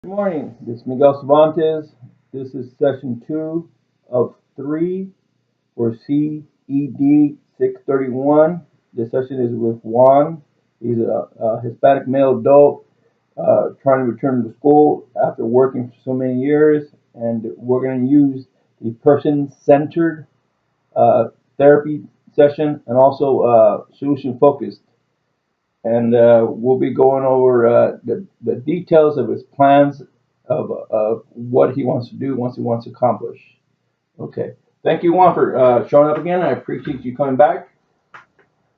Good morning. This is Miguel Cervantes. This is session 2 of 3 for CED631. This session is with Juan. He's a Hispanic male adult trying to return to school after working for so many years. And we're going to use the person-centered therapy session and also solution-focused. And we'll be going over the details of his plans of what he wants to do once he wants to accomplish. Okay. Thank you, Juan, for showing up again. I appreciate you coming back.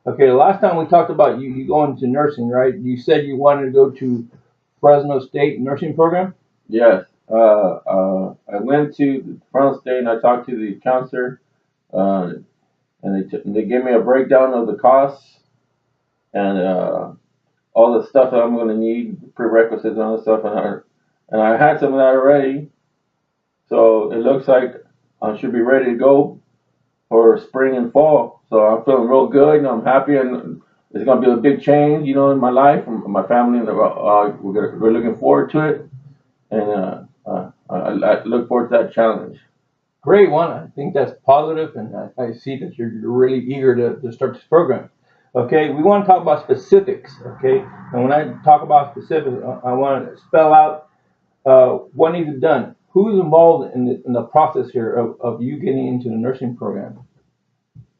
Okay, the last time we talked about you going to nursing, right? You said you wanted to go to Fresno State nursing program? Yes. I went to the Fresno State and I talked to the counselor, and they gave me a breakdown of the costs and all the stuff that I'm going to need, prerequisites and all the stuff, and I had some of that already. So it looks like I should be ready to go for spring and fall. So I'm feeling real good and I'm happy, and it's going to be a big change, in my life and my family. And we're looking forward to it, and I look forward to that challenge. Great, Juan. I think that's positive, and I see that you're really eager to start this program. Okay, we want to talk about specifics. Okay, and when I talk about specifics, I want to spell out what needs to be done. Who's involved in the process here of you getting into the nursing program?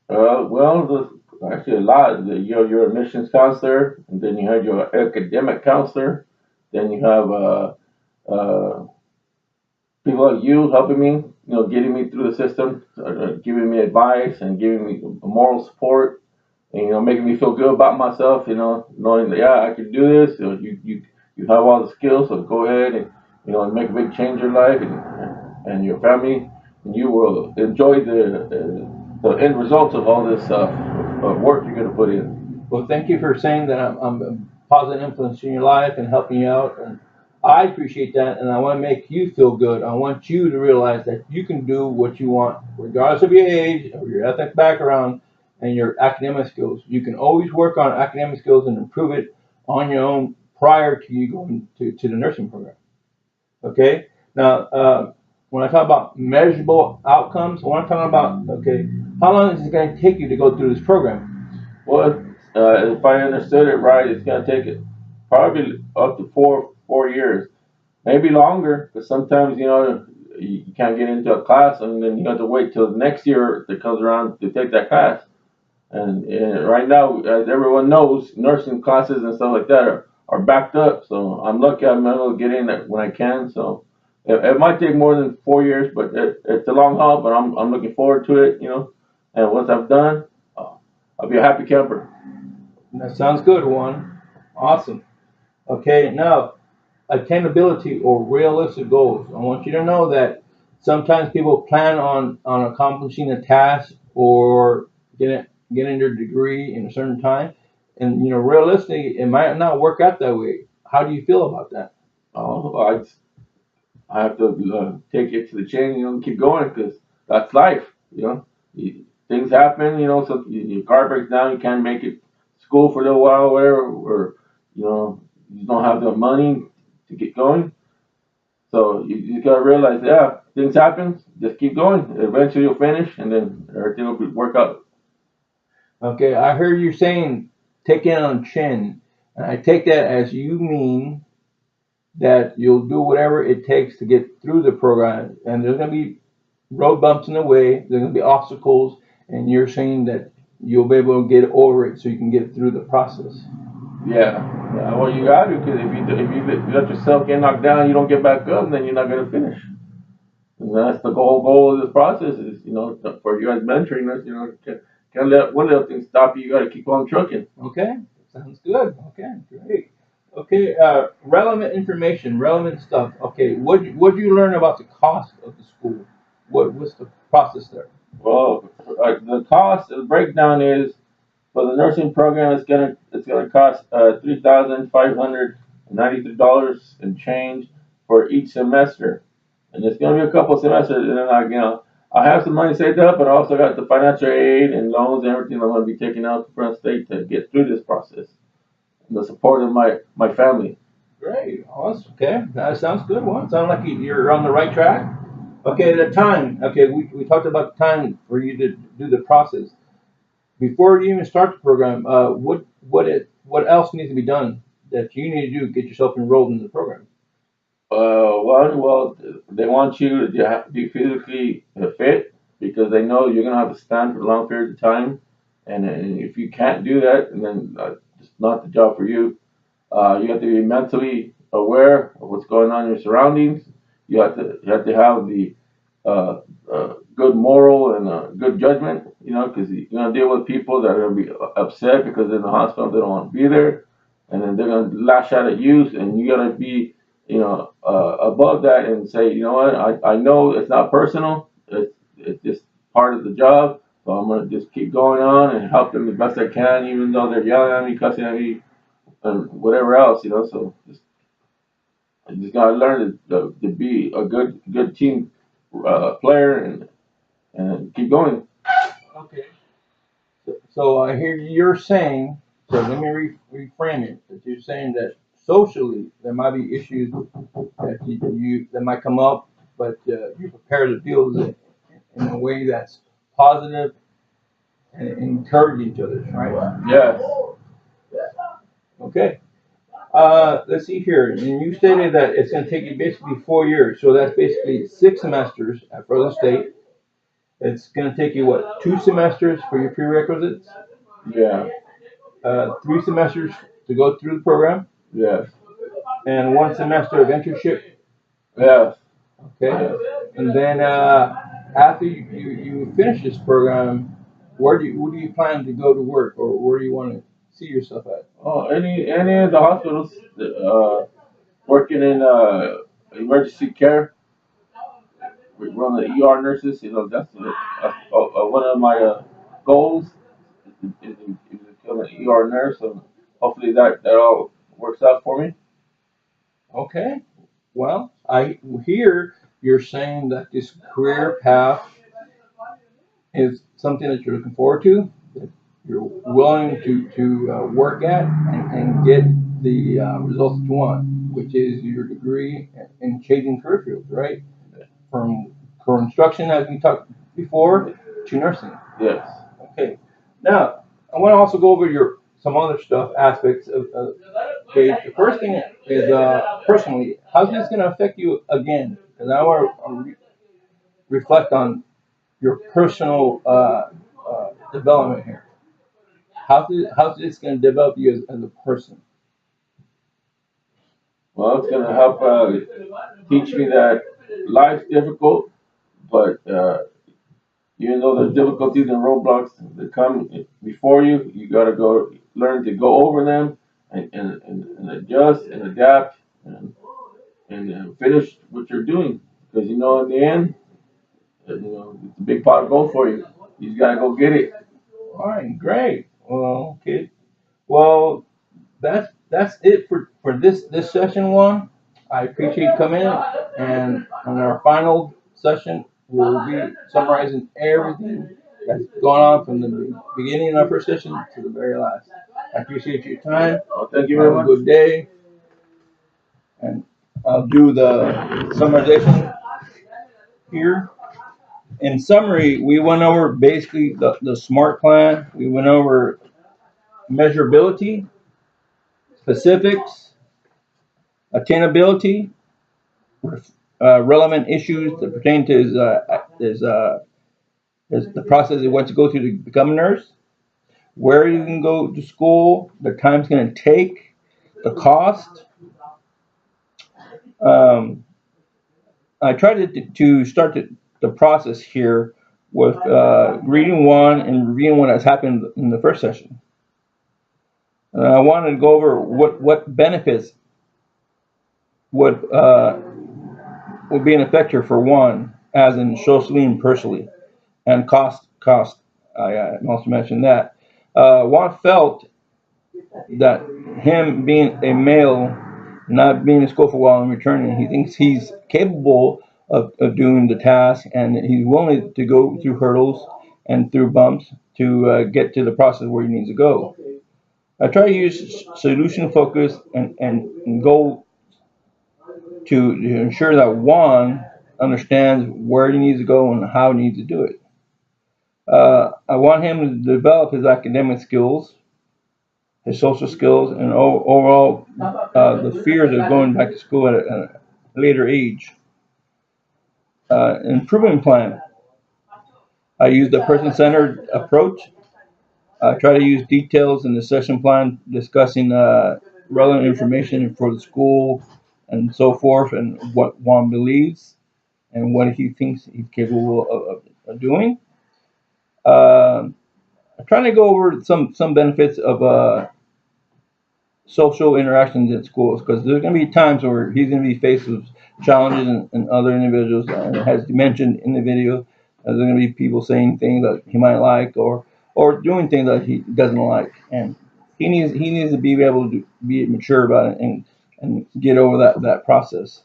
Actually a lot. You're a admissions counselor, and then you have your academic counselor. Then you have people like you helping me, getting me through the system, giving me advice and giving me moral support, and making me feel good about myself. Knowing that I can do this. You have all the skills, so go ahead and make a big change in your life and your family, and you will enjoy the end results of all this work you're going to put in. Well, thank you for saying that I'm a positive influence in your life and helping you out. And I appreciate that, and I want to make you feel good. I want you to realize that you can do what you want, regardless of your age or your ethnic background and your academic skills. You can always work on academic skills and improve it on your own prior to you going to the nursing program. Okay? Now, when I talk about measurable outcomes, what I'm talking about, okay, how long is it going to take you to go through this program? Well, if I understood it right, it's going to take it probably up to four years, maybe longer, because sometimes you can't get into a class, and then you have to wait till the next year that comes around to take that class. And right now, as everyone knows, nursing classes and stuff like that are backed up. So I'm lucky I'm able to get in when I can. So it might take more than 4 years, but it's a long haul. But I'm looking forward to it, And once I'm done, I'll be a happy camper. That sounds good, Juan. Awesome. Okay, now attainability or realistic goals. I want you to know that sometimes people plan on accomplishing a task or getting their degree in a certain time, and realistically, it might not work out that way. How do you feel about that? Oh, I have to take it to the chin, and keep going, because that's life. Things happen, so your car breaks down, you can't make it school for a little while, or whatever, or you don't have the money to get going. So you gotta realize, things happen. Just keep going. Eventually you'll finish, and then everything will work out. Okay, I heard you saying take it on chin, and I take that as you mean that you'll do whatever it takes to get through the program, and there's going to be road bumps in the way, there's going to be obstacles, and you're saying that you'll be able to get over it so you can get through the process. Yeah. Well, you got to, because if you let yourself get knocked down, you don't get back up, then you're not gonna finish. And that's the whole goal of this process is, for you as mentoring us, can't let one little thing stop you. You got to keep on trucking. Okay, sounds good. Okay, great. Okay, relevant information, relevant stuff. Okay, what you learn about the cost of the school? What's the process there? Well, the cost, the breakdown is for the nursing program. It's gonna cost $3,593 and change for each semester, and it's gonna be a couple of semesters. And then I have some money saved up, but I also got the financial aid and loans and everything I'm gonna be taking out from the state to get through this process, and the support of my family. Great. Awesome. Okay. That sounds good. One. Sounds like you're on the right track. Okay. The time. Okay. We talked about the time for you to do the process. Before you even start the program, what else needs to be done that you need to do to get yourself enrolled in the program? Well, they want you to be physically fit because they know you're gonna have to stand for long periods of time, and if you can't do that, then it's not the job for you. You have to be mentally aware of what's going on in your surroundings. You have to have the good moral and good judgment, because you're gonna deal with people that are gonna be upset because they're in the hospital, they don't want to be there, and then they're gonna lash out at you, and you gotta be, above that and say, you know what, I know it's not personal, it's just part of the job, so I'm gonna just keep going on and help them the best I can, even though they're yelling at me, cussing at me, and whatever else, So I just gotta learn to be a good team player and keep going. Okay. So I hear you're saying. So let me reframe it. That you're saying that socially there might be issues that that might come up, but you're prepared to deal with it in a way that's positive and encourage each other, right? Yes. Okay. Let's see here. And you stated that it's going to take you basically 4 years. So that's basically 6 semesters at Frozen State. It's going to take you, what, 2 semesters for your prerequisites, Yeah. 3 semesters to go through the program, Yes. and 1 semester of internship. Yes. Okay. And then after you finish this program, where do you plan to go to work, or where do you want to see yourself at? Oh, any of the hospitals working in emergency care, we run the ER nurses. That's one of my goals is to become an ER nurse. So hopefully that all works out for me. Okay. Well, I hear you're saying that this career path is something that you're looking forward to, that you're willing to work at and get the results that you want, which is your degree in changing career fields, right? From construction, as we talked before, to nursing. Yes. Okay. Now, I want to also go over your some other stuff, aspects of okay, the first thing is personally, how's this going to affect you again? Because I want to reflect on your personal development here. How's this going to develop you as a person? Well, it's gonna help teach me that life's difficult, but even though there's difficulties and roadblocks that come before you, you gotta go learn to go over them and adjust and adapt and finish what you're doing. Because in the end, it's a big pot of gold for you. You just gotta go get it. All right, great. Well, okay. Well, that's it for this session one. I appreciate you coming in, and on our final session, we'll be summarizing everything that's gone on from the beginning of our first session to the very last. I appreciate your time. Well, thank you very Have a much. good day, and I'll do the summarization here. In summary, we went over basically the SMART plan. We went over measurability, specifics, attainability, relevant issues that pertain to his the process he went to go through to become a nurse, where you can go to school, the time it's going to take, the cost. Um, I tried to start the process here with reading one and reviewing what has happened in the first session. I wanted to go over what benefits would would be an effector for one, as in socially and personally, and cost. I also mentioned that. Juan felt that him being a male, not being in school for a while and returning, he thinks he's capable of doing the task, and he's willing to go through hurdles and through bumps to get to the process where he needs to go. I try to use solution focus and goal to ensure that Juan understands where he needs to go and how he needs to do it. I want him to develop his academic skills, his social skills, and overall the fears of going back to school at a later age. Improvement plan. I use the person-centered approach. I try to use details in the session plan discussing relevant information for the school and so forth, and what Juan believes and what he thinks he's capable of doing. I'm trying to go over some benefits of social interactions at schools, because there's going to be times where he's going to be faced with challenges and other individuals. And as you mentioned in the video, there's going to be people saying things that he might like, or doing things that he doesn't like, and he needs to be able to be mature about it and get over that process.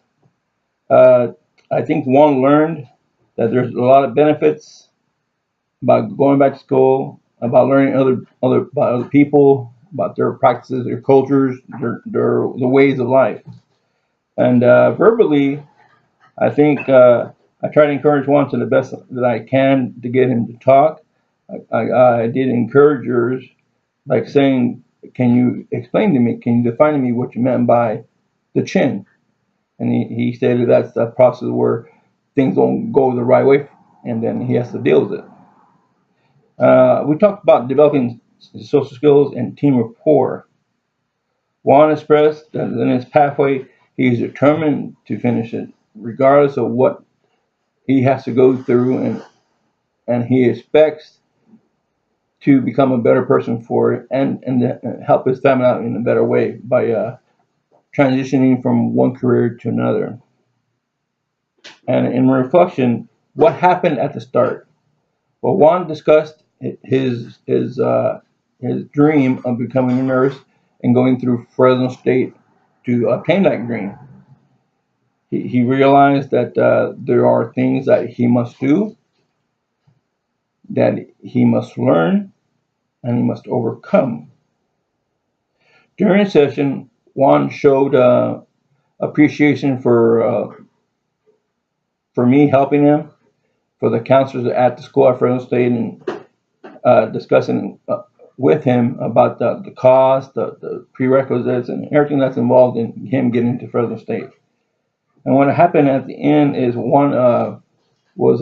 Uh, I think Juan learned that there's a lot of benefits about going back to school, about learning about other people, about their practices, their cultures, the ways of life. And verbally, I think I try to encourage Juan to the best that I can to get him to talk. I did encourage yours, like saying, "Can you explain to me? Can you define to me what you meant by the chin?" And he stated that's the process where things don't go the right way, and then he has to deal with it. We talked about developing social skills and team rapport. Juan expressed that in his pathway, he is determined to finish it, regardless of what he has to go through, and he expects to become a better person for it, and help his family out in a better way by transitioning from one career to another. And in reflection, what happened at the start? Well, Juan discussed his dream of becoming a nurse and going through Fresno State to obtain that dream. He realized that there are things that he must do, that he must learn, and he must overcome. During the session, Juan showed appreciation for me helping him, for the counselors at the school at Fresno State, and discussing with him about the cost, the prerequisites, and everything that's involved in him getting to Fresno State. And what happened at the end is Juan was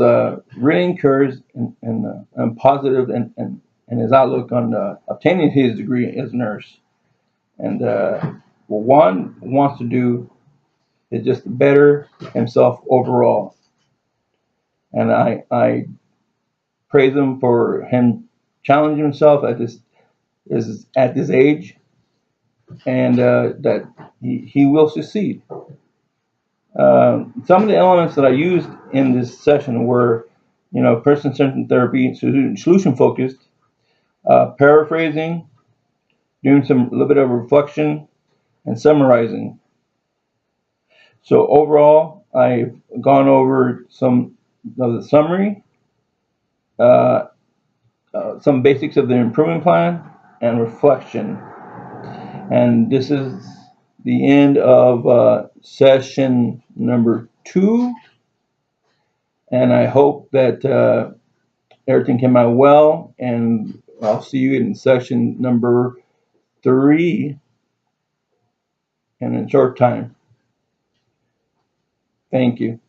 really encouraged and positive in his outlook on obtaining his degree as a nurse. And what Juan wants to do is just better himself overall. And I praise him for him challenging himself at this age, and that he will succeed. Some of the elements that I used in this session were, person-centered therapy, solution-focused, paraphrasing, doing a little bit of reflection, and summarizing. So overall, I've gone over some of the summary, uh, some basics of the improvement plan, and reflection. And this is the end of session number 2. And I hope that everything came out well. And I'll see you in session number 3 in a short time. Thank you.